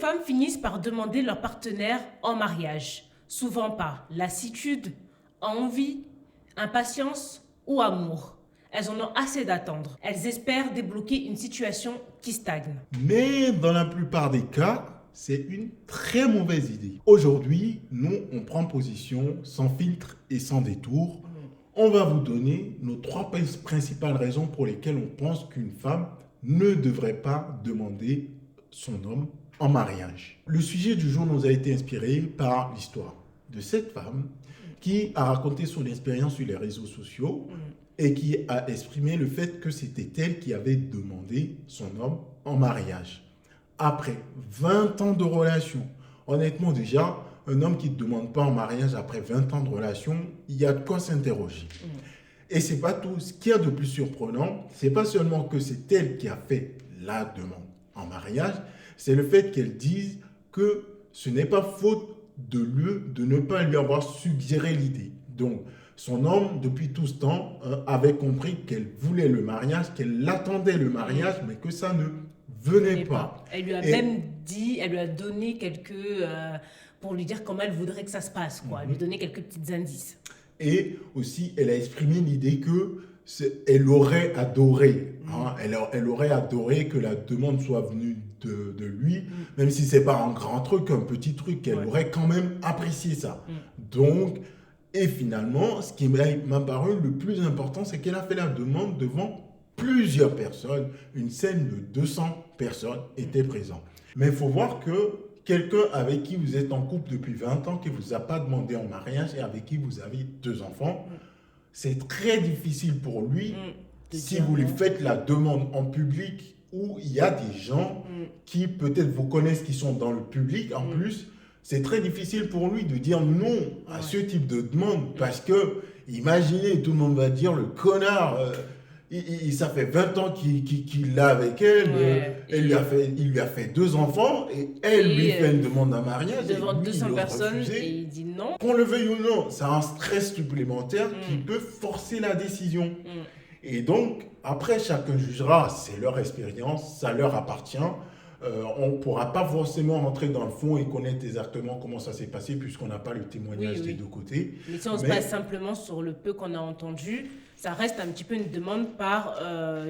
femmes finissent par demander leur partenaire en mariage, souvent par lassitude, envie, impatience ou amour. Elles en ont assez d'attendre. Elles espèrent débloquer une situation qui stagne. Mais dans la plupart des cas, c'est une très mauvaise idée. Aujourd'hui, nous, on prend position sans filtre et sans détour. On va vous donner nos trois principales raisons pour lesquelles on pense qu'une femme ne devrait pas demander son homme en mariage. Le sujet du jour nous a été inspiré par l'histoire de cette femme qui a raconté son expérience sur les réseaux sociaux et qui a exprimé le fait que c'était elle qui avait demandé son homme en mariage. Après 20 ans de relation, honnêtement déjà, un homme qui ne demande pas en mariage après 20 ans de relation, il y a de quoi s'interroger. Et c'est pas tout. Ce qu'il y a de plus surprenant, c'est pas seulement que c'est elle qui a fait la demande en mariage, c'est le fait qu'elle dise que ce n'est pas faute de lui de ne pas lui avoir suggéré l'idée. Donc, son homme, depuis tout ce temps, avait compris qu'elle voulait le mariage, qu'elle attendait le mariage, mais que ça ne venait pas. Elle lui a même dit, elle lui a donné quelques... pour lui dire comment elle voudrait que ça se passe, quoi. Elle lui donner quelques petits indices. Et aussi, elle a exprimé l'idée que elle aurait adoré, elle aurait adoré que la demande soit venue de lui, même si c'est pas un grand truc, un petit truc, elle aurait quand même apprécié ça. Donc, et finalement, ce qui m'a paru le plus important, c'est qu'elle a fait la demande devant plusieurs personnes. Une scène de 200 personnes était présente. Mais il faut voir que quelqu'un avec qui vous êtes en couple depuis 20 ans, qui ne vous a pas demandé en mariage et avec qui vous avez 2 enfants, c'est très difficile pour lui si vous lui faites la demande en public où il y a des gens qui peut-être vous connaissent, qui sont dans le public en plus. C'est très difficile pour lui de dire non à ce type de demande parce que, imaginez, tout le monde va dire le connard, ça fait 20 ans qu'il l'a avec elle, il lui a fait 2 enfants et elle lui fait une demande en mariage. Devant et lui, 200 il ose personnes refuser. et il dit non. Qu'on le veuille ou non, c'est un stress supplémentaire qui peut forcer la décision. Et donc, après, chacun jugera, c'est leur expérience, ça leur appartient. On ne pourra pas forcément rentrer dans le fond et connaître exactement comment ça s'est passé puisqu'on n'a pas le témoignage des deux côtés. Mais si on se base simplement sur le peu qu'on a entendu, ça reste un petit peu une demande par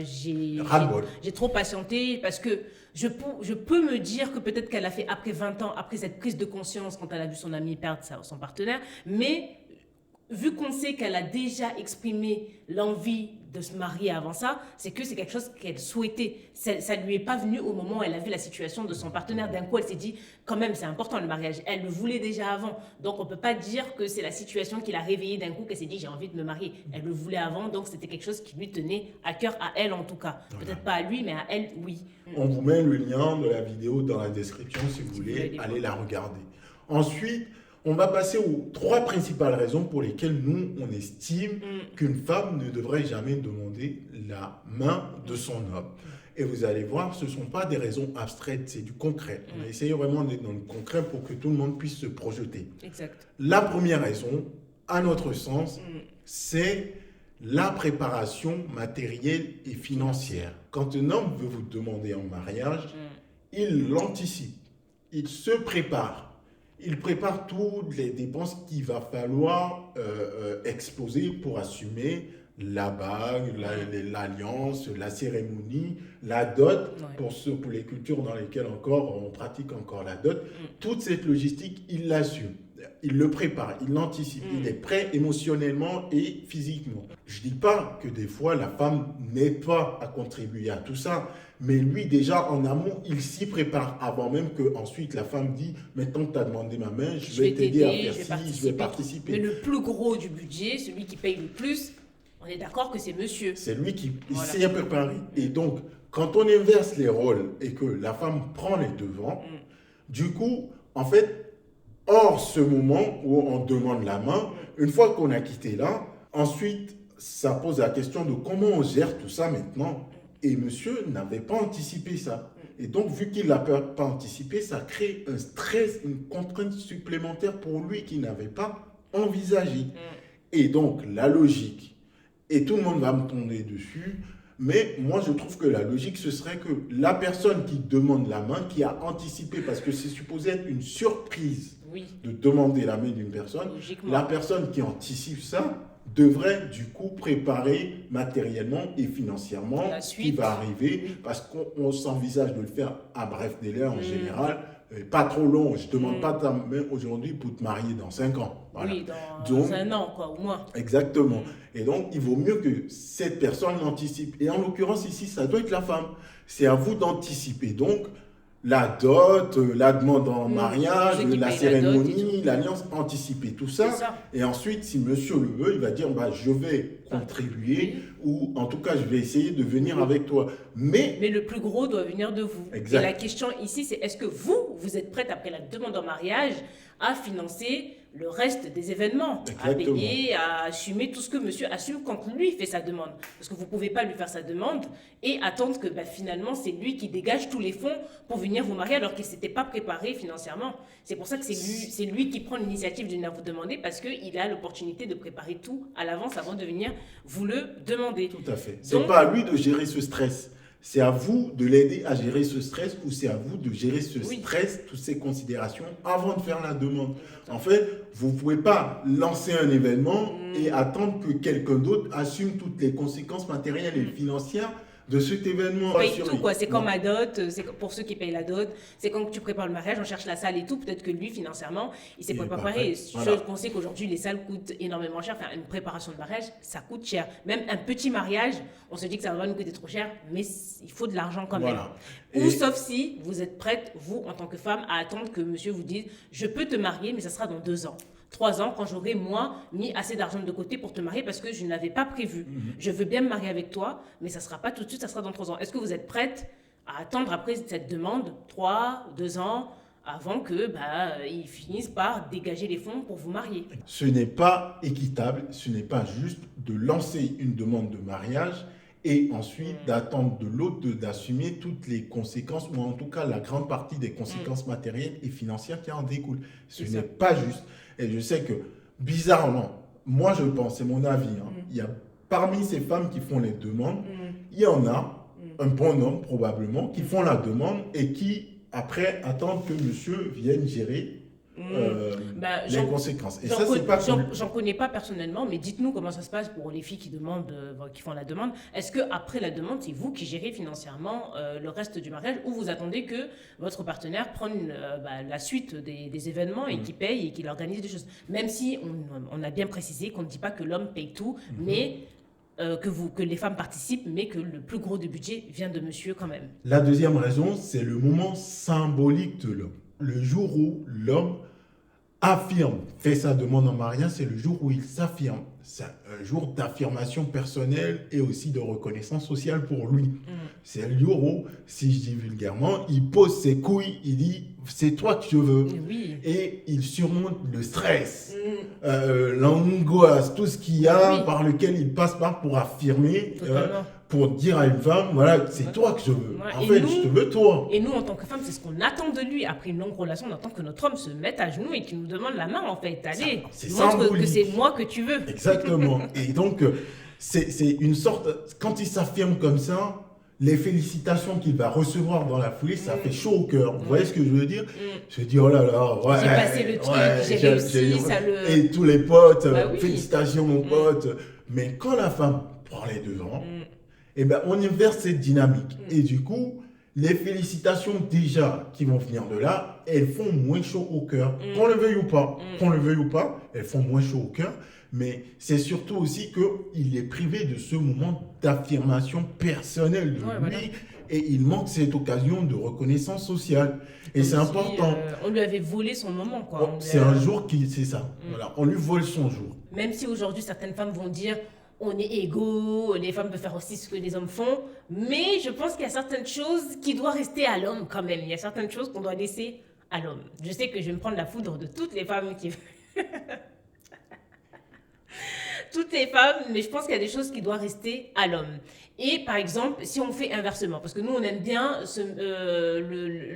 j'ai trop patienté parce que je peux me dire que peut-être qu'elle a fait après 20 ans, après cette prise de conscience quand elle a vu son ami perdre son partenaire, mais vu qu'on sait qu'elle a déjà exprimé l'envie de se marier avant ça, c'est que c'est quelque chose qu'elle souhaitait. Ça lui est pas venu au moment où elle a vu la situation de son partenaire. D'un coup, elle s'est dit, quand même, c'est important le mariage. Elle le voulait déjà avant. Donc, on peut pas dire que c'est la situation qui l'a réveillée d'un coup, qu'elle s'est dit, j'ai envie de me marier. Elle le voulait avant, donc c'était quelque chose qui lui tenait à cœur, à elle en tout cas. Voilà. Peut-être pas à lui, mais à elle, oui. On vous met le lien de la vidéo dans la description si vous voulez aller la regarder. Ensuite, on va passer aux 3 principales raisons pour lesquelles nous, on estime qu'une femme ne devrait jamais demander la main de son homme. Et vous allez voir, ce ne sont pas des raisons abstraites, c'est du concret. On a essayé vraiment d'être dans le concret pour que tout le monde puisse se projeter. Exact. La première raison, à notre sens, c'est la préparation matérielle et financière. Quand un homme veut vous demander en mariage, il l'anticipe, il se prépare. Il prépare toutes les dépenses qu'il va falloir exposer pour assumer la bague, l'alliance, la cérémonie, la dot, pour les cultures dans lesquelles encore on pratique encore la dot. Toute cette logistique, il l'assume. Il le prépare, il l'anticipe, il est prêt émotionnellement et physiquement. Je ne dis pas que des fois la femme n'aide pas à contribuer à tout ça, mais lui déjà en amont, il s'y prépare avant même que ensuite la femme dit « maintenant que tu as demandé ma main, je vais t'aider à faire ci, je vais participer ». Mais le plus gros du budget, celui qui paye le plus, on est d'accord que c'est monsieur. C'est lui qui s'y est préparé. Et donc, quand on inverse les rôles et que la femme prend les devants, du coup, en fait, hors ce moment où on demande la main, une fois qu'on a quitté là, ensuite, ça pose la question de comment on gère tout ça maintenant. Et monsieur n'avait pas anticipé ça. Et donc, vu qu'il ne l'a pas anticipé, ça crée un stress, une contrainte supplémentaire pour lui qu'il n'avait pas envisagé. Et donc, la logique, et tout le monde va me tomber dessus, Mais moi, je trouve que la logique, ce serait que la personne qui demande la main, qui a anticipé, parce que c'est supposé être une surprise de demander la main d'une personne, la personne qui anticipe ça devrait du coup préparer matériellement et financièrement ce qui va arriver, parce qu'on s'envisage de le faire à bref délai en général, pas trop long. Je ne demande pas ta main aujourd'hui pour te marier dans 5 ans. Voilà. Oui, dans 1 an, quoi, au moins. Exactement. Et donc, il vaut mieux que cette personne l'anticipe. Et en l'occurrence, ici, ça doit être la femme. C'est à vous d'anticiper. Donc, la dot, la demande en mariage, la cérémonie, l'alliance, anticiper tout ça. Et ensuite, si monsieur le veut, il va dire je vais contribuer ou en tout cas, je vais essayer de venir avec toi. Mais le plus gros doit venir de vous. Exact. Et la question ici, c'est est-ce que vous êtes prête après la demande en mariage à financer le reste des événements, à payer, à assumer tout ce que monsieur assume quand lui fait sa demande. Parce que vous ne pouvez pas lui faire sa demande et attendre que finalement c'est lui qui dégage tous les fonds pour venir vous marier alors qu'il ne s'était pas préparé financièrement. C'est pour ça que c'est lui qui prend l'initiative de venir vous demander parce qu'il a l'opportunité de préparer tout à l'avance avant de venir vous le demander. Tout à fait. Ce n'est pas à lui de gérer ce stress. C'est à vous de l'aider à gérer ce stress ou c'est à vous de gérer ce stress, toutes ces considérations avant de faire la demande. En fait, vous ne pouvez pas lancer un événement et attendre que quelqu'un d'autre assume toutes les conséquences matérielles et financières de cet événement. Paye tout, quoi. C'est comme la dot, c'est pour ceux qui payent la dot, c'est quand tu prépares le mariage, on cherche la salle et tout, peut-être que lui, financièrement, il s'est préparé. Je pensais qu'aujourd'hui, les salles coûtent énormément cher. Enfin, une préparation de mariage, ça coûte cher. Même un petit mariage, on se dit que ça va nous coûter trop cher, mais il faut de l'argent quand même. Ou sauf si vous êtes prête, vous, en tant que femme, à attendre que monsieur vous dise, je peux te marier, mais ça sera dans 2 ans. 3 ans, quand j'aurai, moi, mis assez d'argent de côté pour te marier parce que je n'avais pas prévu. Je veux bien me marier avec toi, mais ça ne sera pas tout de suite, ça sera dans 3 ans. Est-ce que vous êtes prête à attendre après cette demande 3, 2 ans avant que ils finissent par dégager les fonds pour vous marier? Ce n'est pas équitable, ce n'est pas juste de lancer une demande de mariage et ensuite d'attendre de l'autre d'assumer toutes les conséquences, ou en tout cas la grande partie des conséquences matérielles et financières qui en découlent. Ce n'est pas juste. Et je sais que, bizarrement, moi je pense, c'est mon avis, il y a parmi ces femmes qui font les demandes, il y en a, un bon nombre probablement, qui font la demande et qui, après, attendent que monsieur vienne gérer les conséquences. Et ça, c'est pas cool. J'en connais pas personnellement, mais dites-nous comment ça se passe pour les filles qui demandent, qui font la demande. Est-ce que après la demande, c'est vous qui gérez financièrement le reste du mariage, ou vous attendez que votre partenaire prenne la suite des événements et qu'il paye et qu'il organise des choses? Même si on a bien précisé qu'on ne dit pas que l'homme paye tout, mais que les femmes participent, mais que le plus gros du budget vient de monsieur quand même. La deuxième raison, c'est le moment symbolique de l'homme. Le jour où l'homme affirme, fait sa demande en mariage, c'est le jour où il s'affirme. C'est un jour d'affirmation personnelle et aussi de reconnaissance sociale pour lui. C'est le jour où, si je dis vulgairement, il pose ses couilles, il dit « c'est toi que je veux ». Et il surmonte le stress, l'angoisse, tout ce qu'il y a par lequel il passe par pour affirmer, pour dire à une femme, voilà, c'est toi que je veux. En fait, je te veux toi. Et nous, en tant que femme, c'est ce qu'on attend de lui. Après une longue relation, on attend que notre homme se mette à genoux et qu'il nous demande la main, en fait. Allez, montre que c'est moi que tu veux. Exactement. Et donc, c'est une sorte, quand il s'affirme comme ça, les félicitations qu'il va recevoir dans la foulée, ça fait chaud au cœur. Vous voyez ce que je veux dire? Je dis, oh là là, j'ai passé le truc, j'ai réussi, ça le... Et tous les potes, félicitations mon pote. Mais quand la femme prend les devants, on inverse cette dynamique. Et du coup, les félicitations déjà qui vont venir de là, elles font moins chaud au cœur. Qu'on le veuille ou pas, elles font moins chaud au cœur. Mais c'est surtout aussi qu'il est privé de ce moment d'affirmation personnelle de lui. Et il manque cette occasion de reconnaissance sociale. Et c'est important. On lui avait volé son moment, quoi. C'est un jour qui... C'est ça. Voilà, on lui vole son jour. Même si aujourd'hui, certaines femmes vont dire... On est égaux, les femmes peuvent faire aussi ce que les hommes font, mais je pense qu'il y a certaines choses qui doivent rester à l'homme quand même. Il y a certaines choses qu'on doit laisser à l'homme. Je sais que je vais me prendre la foudre de toutes les femmes qui... toutes les femmes, mais je pense qu'il y a des choses qui doivent rester à l'homme. Et par exemple, si on fait inversement, parce que nous, on aime bien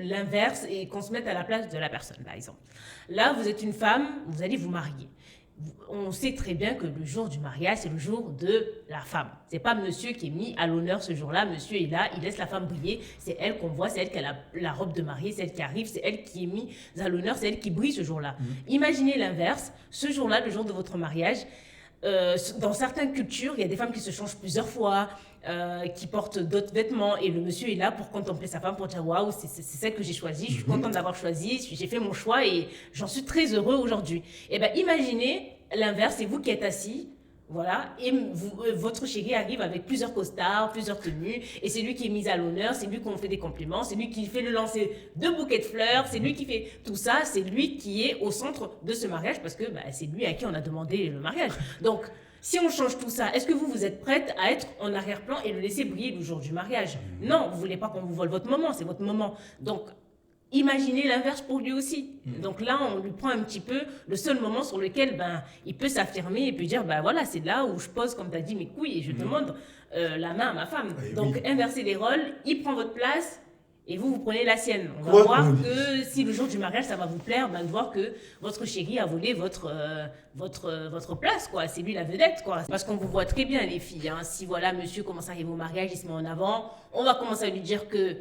l'inverse et qu'on se mette à la place de la personne, par exemple. Là, vous êtes une femme, vous allez vous marier. on sait très bien que le jour du mariage, c'est le jour de la femme. C'est pas monsieur qui est mis à l'honneur ce jour-là. Monsieur est là, il laisse la femme briller. C'est elle qu'on voit, c'est elle qui a la robe de mariée, c'est elle qui arrive, c'est elle qui est mise à l'honneur, c'est elle qui brille ce jour-là. Imaginez l'inverse. Ce jour-là, le jour de votre mariage, dans certaines cultures, il y a des femmes qui se changent plusieurs fois, qui portent d'autres vêtements, et le monsieur est là pour contempler sa femme, pour dire waouh, c'est celle que j'ai choisie, je suis contente d'avoir choisi, j'ai fait mon choix et j'en suis très heureux aujourd'hui. Et bien imaginez l'inverse, c'est vous qui êtes assis, voilà, et votre chéri arrive avec plusieurs costards, plusieurs tenues, et c'est lui qui est mis à l'honneur, c'est lui qu'on fait des compliments, c'est lui qui fait le lancer de bouquets de fleurs, c'est lui qui fait tout ça, c'est lui qui est au centre de ce mariage, parce que c'est lui à qui on a demandé le mariage. Donc, si on change tout ça, est-ce que vous êtes prête à être en arrière-plan et le laisser briller le jour du mariage? Non, vous ne voulez pas qu'on vous vole votre moment, c'est votre moment. Donc, imaginez l'inverse pour lui aussi. Donc là, on lui prend un petit peu le seul moment sur lequel il peut s'affirmer et peut dire, voilà, c'est là où je pose, comme tu as dit, mes couilles et je demande la main à ma femme. Donc, inversez les rôles, il prend votre place et vous prenez la sienne. On va voir que si le jour du mariage, ça va vous plaire, de voir que votre chéri a volé votre place, quoi. C'est lui la vedette, quoi. Parce qu'on vous voit très bien, les filles. Hein. Si, voilà, monsieur commence à arriver au mariage, il se met en avant, on va commencer à lui dire que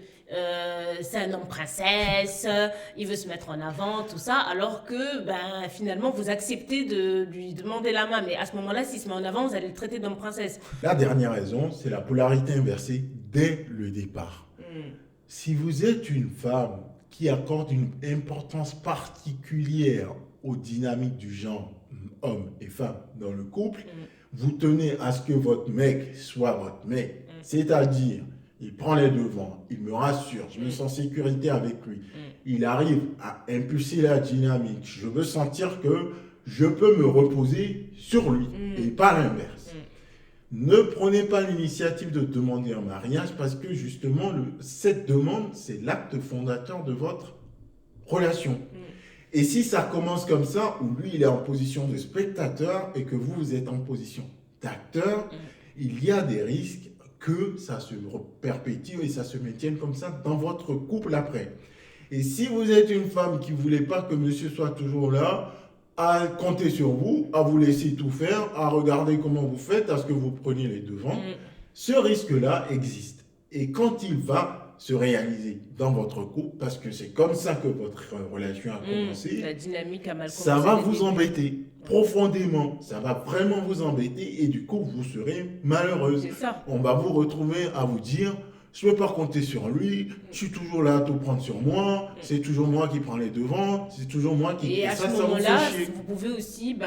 c'est un homme princesse, il veut se mettre en avant, tout ça, alors que, finalement, vous acceptez de lui demander la main. Mais à ce moment-là, s'il se met en avant, vous allez le traiter d'homme princesse. La dernière raison, c'est la polarité inversée dès le départ. Si vous êtes une femme qui accorde une importance particulière aux dynamiques du genre homme et femme dans le couple, vous tenez à ce que votre mec soit votre mec. C'est-à-dire, il prend les devants, il me rassure, je me sens en sécurité avec lui. Il arrive à impulser la dynamique. Je veux sentir que je peux me reposer sur lui et pas l'inverse. Ne prenez pas l'initiative de demander un mariage parce que justement, cette demande, c'est l'acte fondateur de votre relation. Et si ça commence comme ça, où lui, il est en position de spectateur et que vous êtes en position d'acteur, il y a des risques que ça se perpétue et ça se maintienne comme ça dans votre couple après. Et si vous êtes une femme qui ne voulait pas que monsieur soit toujours là, à compter sur vous, à vous laisser tout faire, à regarder comment vous faites, à ce que vous preniez les devants, ce risque-là existe. Et quand il va se réaliser dans votre couple, parce que c'est comme ça que votre relation a commencé, la dynamique a mal commencé, ça va vous embêter profondément, ça va vraiment vous embêter et du coup vous serez malheureuse. C'est ça. On va vous retrouver à vous dire, je ne peux pas compter sur lui, je suis toujours là à tout prendre sur moi, c'est toujours moi qui prends les devants, c'est toujours moi qui... Et à ce moment-là, vous pouvez aussi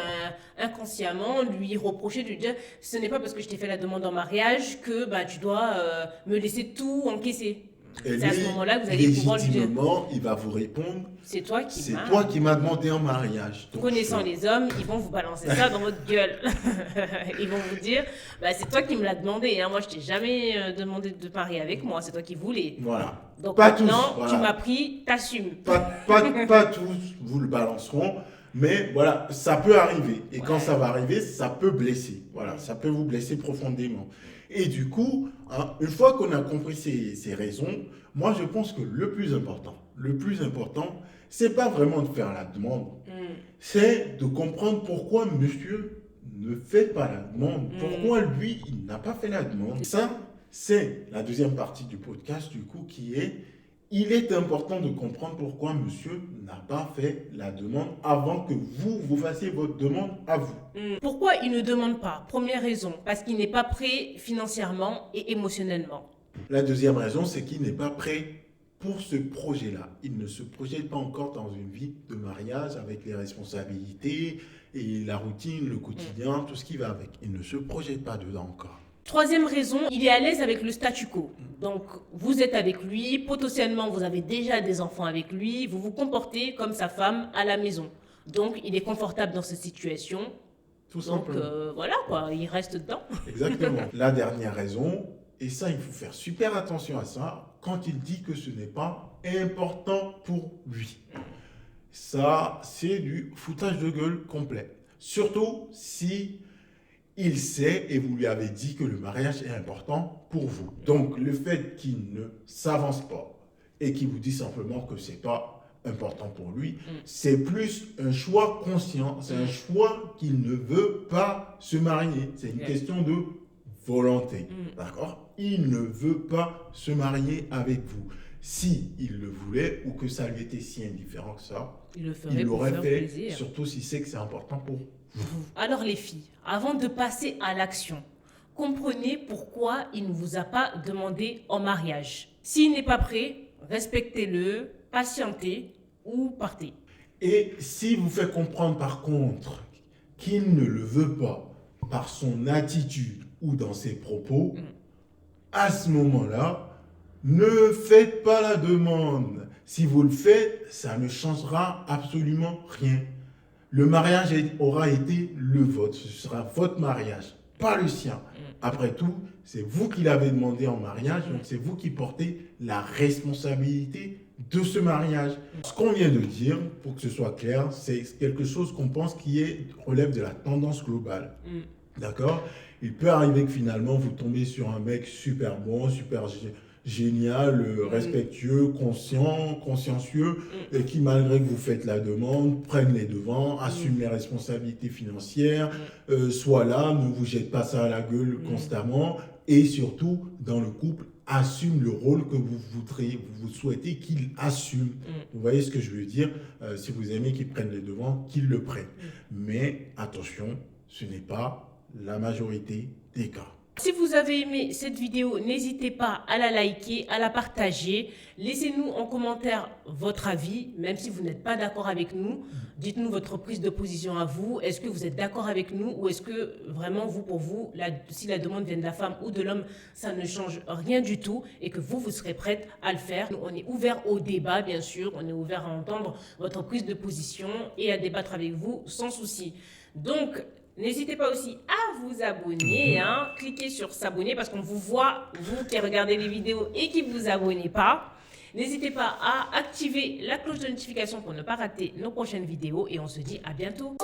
inconsciemment lui reprocher, lui dire, ce n'est pas parce que je t'ai fait la demande en mariage que tu dois me laisser tout encaisser. Et c'est à ce moment-là que vous allez pouvoir lui dire. Il va vous répondre, c'est toi qui m'as demandé en mariage. Donc, connaissant les hommes, ils vont vous balancer ça dans votre gueule. Ils vont vous dire, c'est toi qui me l'as demandé. Hein. Moi, je t'ai jamais demandé de marier avec moi. C'est toi qui voulais. Voilà. Donc pas maintenant, tous, tu m'as pris, t'assumes. Pas tous vous le balanceront. Mais voilà, ça peut arriver. Et quand ça va arriver, ça peut blesser. Voilà, ça peut vous blesser profondément. Et du coup, une fois qu'on a compris ces raisons, moi je pense que le plus important, c'est pas vraiment de faire la demande. C'est de comprendre pourquoi monsieur ne fait pas la demande. Pourquoi lui, il n'a pas fait la demande. Ça, c'est la deuxième partie du podcast, du coup, qui est... Il est important de comprendre pourquoi monsieur n'a pas fait la demande avant que vous fassiez votre demande à vous. Pourquoi il ne demande pas? Première raison, parce qu'il n'est pas prêt financièrement et émotionnellement. La deuxième raison, c'est qu'il n'est pas prêt pour ce projet-là. Il ne se projette pas encore dans une vie de mariage avec les responsabilités et la routine, le quotidien, tout ce qui va avec. Il ne se projette pas dedans encore. Troisième raison, il est à l'aise avec le statu quo. Donc, vous êtes avec lui, potentiellement, vous avez déjà des enfants avec lui, vous vous comportez comme sa femme à la maison. Donc, il est confortable dans cette situation. Tout simplement. Donc, voilà, quoi, il reste dedans. Exactement. La dernière raison, et ça, il faut faire super attention à ça, quand il dit que ce n'est pas important pour lui. Ça, c'est du foutage de gueule complet. Surtout si... il sait et vous lui avez dit que le mariage est important pour vous. Donc, le fait qu'il ne s'avance pas et qu'il vous dit simplement que ce n'est pas important pour lui, c'est plus un choix conscient, c'est un choix qu'il ne veut pas se marier. C'est une question de volonté, d'accord? Il ne veut pas se marier avec vous. Si il le voulait ou que ça lui était si indifférent que ça, il l'aurait fait, plaisir. Surtout si c'est que c'est important pour vous. Alors les filles, avant de passer à l'action, comprenez pourquoi il ne vous a pas demandé en mariage. S'il n'est pas prêt, respectez-le, patientez ou partez. Et s'il vous fait comprendre par contre qu'il ne le veut pas par son attitude ou dans ses propos, à ce moment-là, ne faites pas la demande. Si vous le faites, ça ne changera absolument rien. Le mariage aura été le vôtre. Ce sera votre mariage, pas le sien. Après tout, c'est vous qui l'avez demandé en mariage, donc c'est vous qui portez la responsabilité de ce mariage. Ce qu'on vient de dire, pour que ce soit clair, c'est quelque chose qu'on pense qui relève de la tendance globale. D'accord? Il peut arriver que finalement, vous tombez sur un mec super bon, super génial, respectueux, consciencieux, et qui, malgré que vous faites la demande, prenne les devants, assume les responsabilités financières, soit là, ne vous jette pas ça à la gueule constamment, et surtout, dans le couple, assume le rôle que vous souhaitez qu'il assume. Vous voyez ce que je veux dire? Si vous aimez qu'il prenne les devants, qu'il le prenne. Mais attention, ce n'est pas la majorité des cas. Si vous avez aimé cette vidéo, n'hésitez pas à la liker, à la partager. Laissez-nous en commentaire votre avis, même si vous n'êtes pas d'accord avec nous. Dites-nous votre prise de position à vous. Est-ce que vous êtes d'accord avec nous ou est-ce que vraiment, pour vous, si la demande vient de la femme ou de l'homme, ça ne change rien du tout et que vous serez prête à le faire. Nous, on est ouvert au débat, bien sûr. On est ouvert à entendre votre prise de position et à débattre avec vous sans souci. Donc, n'hésitez pas aussi à vous abonner, cliquez sur s'abonner parce qu'on vous voit, vous qui regardez les vidéos et qui ne vous abonnez pas. N'hésitez pas à activer la cloche de notification pour ne pas rater nos prochaines vidéos et on se dit à bientôt.